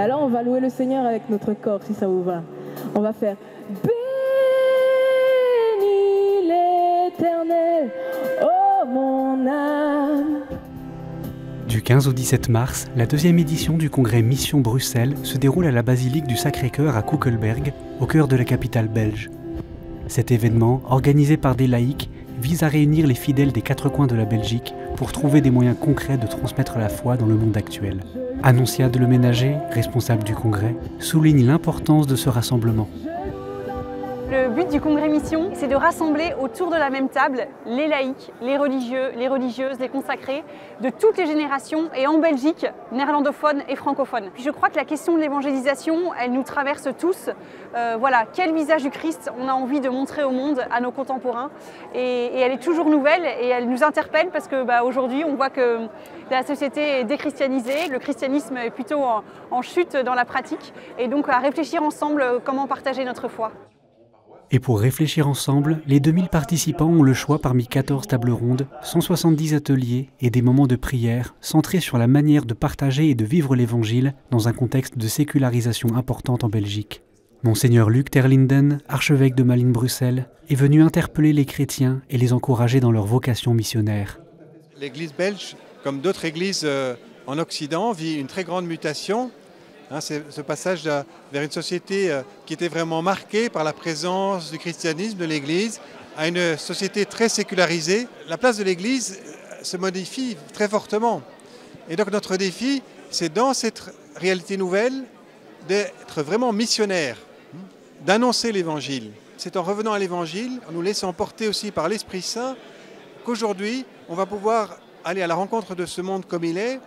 alors on va louer le Seigneur avec notre corps, si ça vous va. On va faire bénis l'Éternel, oh mon âme. Du 15 au 17 mars, la deuxième édition du congrès Mission Bruxelles se déroule à la basilique du Sacré-Cœur à Koekelberg, au cœur de la capitale belge. Cet événement, organisé par des laïcs, vise à réunir les fidèles des quatre coins de la Belgique pour trouver des moyens concrets de transmettre la foi dans le monde actuel. Annonciade Le Ménager, responsable du congrès, souligne l'importance de ce rassemblement. Le but du congrès Mission, c'est de rassembler autour de la même table les laïcs, les religieux, les religieuses, les consacrés de toutes les générations et en Belgique, néerlandophone et francophone. Puis je crois que la question de l'évangélisation, elle nous traverse tous. Voilà, quel visage du Christ on a envie de montrer au monde, à nos contemporains. Et elle est toujours nouvelle et elle nous interpelle parce que aujourd'hui, on voit que la société est déchristianisée, le christianisme est plutôt en chute dans la pratique. Et donc à réfléchir ensemble comment partager notre foi. Et pour réfléchir ensemble, les 2000 participants ont le choix parmi 14 tables rondes, 170 ateliers et des moments de prière centrés sur la manière de partager et de vivre l'Évangile dans un contexte de sécularisation importante en Belgique. Monseigneur Luc Terlinden, archevêque de Malines-Bruxelles, est venu interpeller les chrétiens et les encourager dans leur vocation missionnaire. L'Église belge, comme d'autres églises en Occident, vit une très grande mutation. C'est ce passage vers une société qui était vraiment marquée par la présence du christianisme, de l'Église, à une société très sécularisée. La place de l'Église se modifie très fortement. Et donc notre défi, c'est dans cette réalité nouvelle d'être vraiment missionnaire, d'annoncer l'Évangile. C'est en revenant à l'Évangile, en nous laissant porter aussi par l'Esprit Saint, qu'aujourd'hui, on va pouvoir aller à la rencontre de ce monde comme il est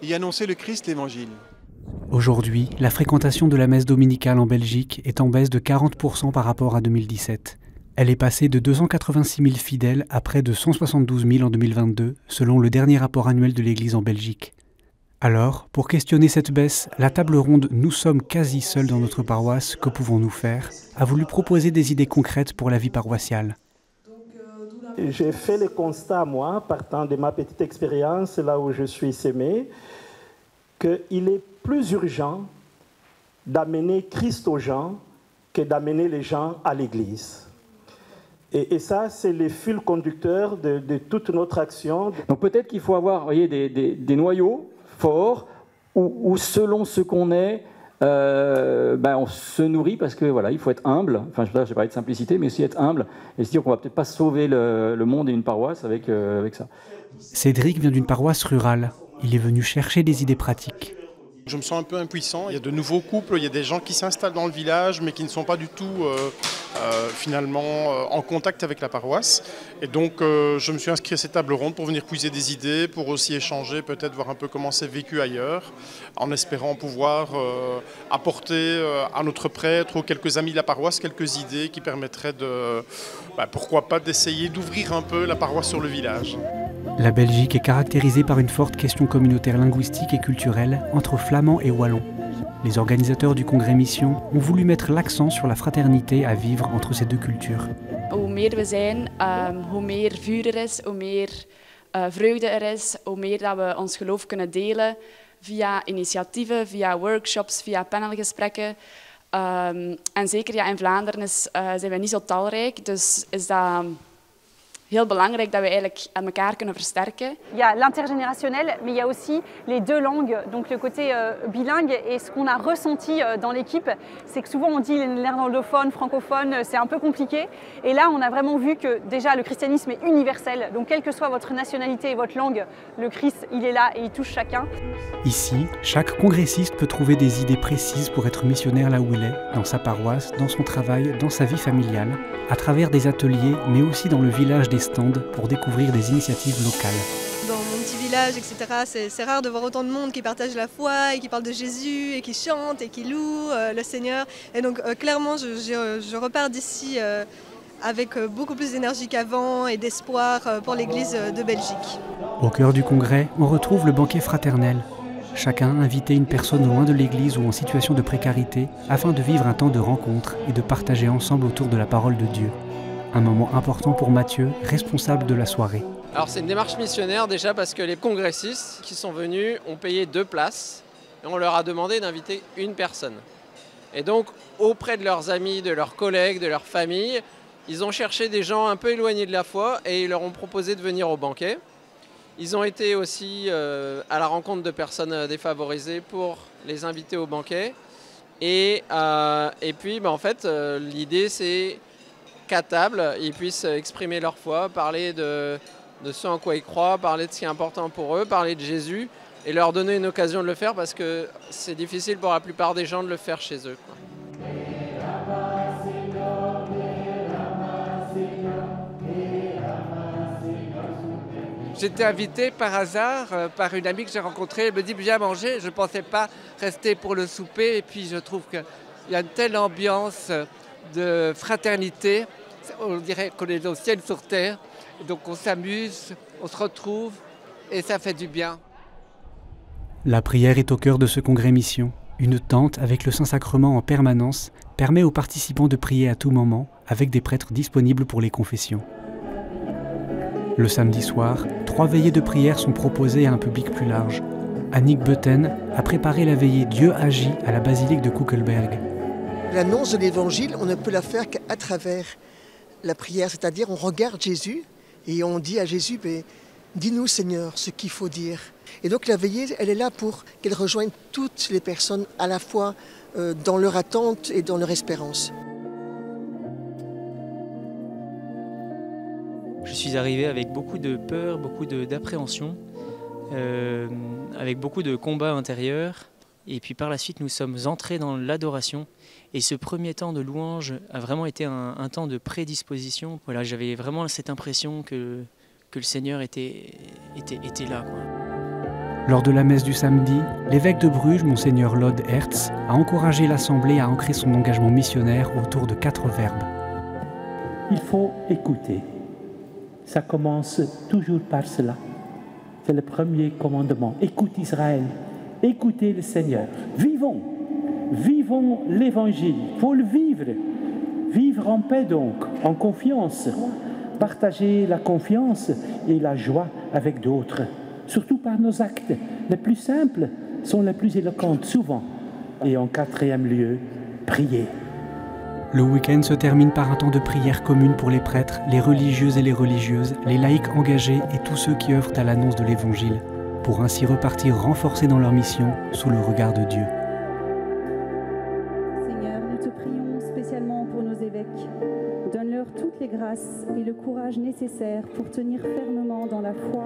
et y annoncer le Christ, l'Évangile. Aujourd'hui, la fréquentation de la messe dominicale en Belgique est en baisse de 40% par rapport à 2017. Elle est passée de 286 000 fidèles à près de 172 000 en 2022, selon le dernier rapport annuel de l'Église en Belgique. Alors, pour questionner cette baisse, la table ronde « Nous sommes quasi seuls dans notre paroisse, que pouvons-nous faire ?» a voulu proposer des idées concrètes pour la vie paroissiale. J'ai fait le constat, moi, partant de ma petite expérience, là où je suis sémé, qu'il est plus urgent d'amener Christ aux gens que d'amener les gens à l'Église. Et ça, c'est le fil conducteur de toute notre action. Donc peut-être qu'il faut avoir, voyez, des noyaux forts où selon ce qu'on est, on se nourrit parce que voilà, il faut être humble. Enfin, je vais parler de simplicité, mais aussi être humble et se dire qu'on va peut-être pas sauver le monde et une paroisse avec ça. Cédric vient d'une paroisse rurale. Il est venu chercher des idées pratiques. Je me sens un peu impuissant. Il y a de nouveaux couples, il y a des gens qui s'installent dans le village mais qui ne sont pas du tout finalement en contact avec la paroisse. Et donc je me suis inscrit à cette table ronde pour venir puiser des idées, pour aussi échanger, peut-être voir un peu comment c'est vécu ailleurs, en espérant pouvoir apporter à notre prêtre ou quelques amis de la paroisse quelques idées qui permettraient de, pourquoi pas, d'essayer d'ouvrir un peu la paroisse sur le village. La Belgique est caractérisée par une forte question communautaire linguistique et culturelle entre flamands et wallons. Les organisateurs du congrès Mission ont voulu mettre l'accent sur la fraternité à vivre entre ces deux cultures. Hoe meer we zijn, hoe meer vuur er is, hoe meer vreugde er is, hoe meer dat we ons geloof kunnen delen via initiatieven, via workshops, via panelgesprekken. En zeker in Vlaanderen zijn we niet zo talrijk, dus is dat heel belangrijk dat we eigenlijk elkaar kunnen versterken. Il y a l'intergénérationnel, mais il y a aussi les deux langues, donc le côté bilingue. Et ce qu'on a ressenti dans l'équipe, c'est que souvent on dit néerlandophone, francophone, c'est un peu compliqué. Et là, on a vraiment vu que déjà le christianisme est universel. Donc quelle que soit votre nationalité et votre langue, le Christ, il est là et il touche chacun. Ici, chaque congressiste peut trouver des idées précises pour être missionnaire là où il est, dans sa paroisse, dans son travail, dans sa vie familiale, à travers des ateliers, mais aussi dans le village des stands pour découvrir des initiatives locales. Dans mon petit village, etc., c'est rare de voir autant de monde qui partage la foi et qui parle de Jésus et qui chante et qui loue le Seigneur. Et donc clairement, je repars d'ici avec beaucoup plus d'énergie qu'avant et d'espoir pour l'Église de Belgique. Au cœur du congrès, on retrouve le banquet fraternel. Chacun invitait une personne loin de l'église ou en situation de précarité afin de vivre un temps de rencontre et de partager ensemble autour de la parole de Dieu. Un moment important pour Mathieu, responsable de la soirée. Alors c'est une démarche missionnaire déjà parce que les congressistes qui sont venus ont payé 2 places et on leur a demandé d'inviter une personne. Et donc, auprès de leurs amis, de leurs collègues, de leur famille, ils ont cherché des gens un peu éloignés de la foi et ils leur ont proposé de venir au banquet. Ils ont été aussi à la rencontre de personnes défavorisées pour les inviter au banquet. Et puis, en fait, l'idée, c'est qu'à table, ils puissent exprimer leur foi, parler de ce en quoi ils croient, parler de ce qui est important pour eux, parler de Jésus et leur donner une occasion de le faire parce que c'est difficile pour la plupart des gens de le faire chez eux, quoi. J'étais invité par hasard par une amie que j'ai rencontrée. Elle me dit viens manger. Je ne pensais pas rester pour le souper. Et puis je trouve qu'il y a une telle ambiance de fraternité. On dirait qu'on est au ciel sur terre. Donc on s'amuse, on se retrouve et ça fait du bien. La prière est au cœur de ce congrès mission. Une tente avec le Saint-Sacrement en permanence permet aux participants de prier à tout moment avec des prêtres disponibles pour les confessions. Le samedi soir, 3 veillées de prière sont proposées à un public plus large. Annick Beuten a préparé la veillée Dieu agit à la basilique de Kuckelberg. L'annonce de l'évangile, on ne peut la faire qu'à travers la prière, c'est-à-dire on regarde Jésus et on dit à Jésus dis-nous Seigneur ce qu'il faut dire. Et donc la veillée, elle est là pour qu'elle rejoigne toutes les personnes à la fois dans leur attente et dans leur espérance. Je suis arrivé avec beaucoup de peur, beaucoup d'appréhension, avec beaucoup de combats intérieurs. Et puis par la suite, nous sommes entrés dans l'adoration. Et ce premier temps de louange a vraiment été un temps de prédisposition. Voilà, j'avais vraiment cette impression que le Seigneur était là, quoi. Lors de la messe du samedi, l'évêque de Bruges, Monseigneur Lode Hertz, a encouragé l'Assemblée à ancrer son engagement missionnaire autour de 4 verbes. Il faut écouter. Ça commence toujours par cela. C'est le premier commandement. Écoute Israël, écoutez le Seigneur. Vivons l'Évangile. Il faut le vivre. Vivre en paix donc, en confiance. Partager la confiance et la joie avec d'autres. Surtout par nos actes. Les plus simples sont les plus éloquentes, souvent. Et en 4e lieu, prier. Le week-end se termine par un temps de prière commune pour les prêtres, les religieuses et les religieuses, les laïcs engagés et tous ceux qui œuvrent à l'annonce de l'Évangile, pour ainsi repartir renforcés dans leur mission sous le regard de Dieu. Seigneur, nous te prions spécialement pour nos évêques. Donne-leur toutes les grâces et le courage nécessaires pour tenir fermement dans la foi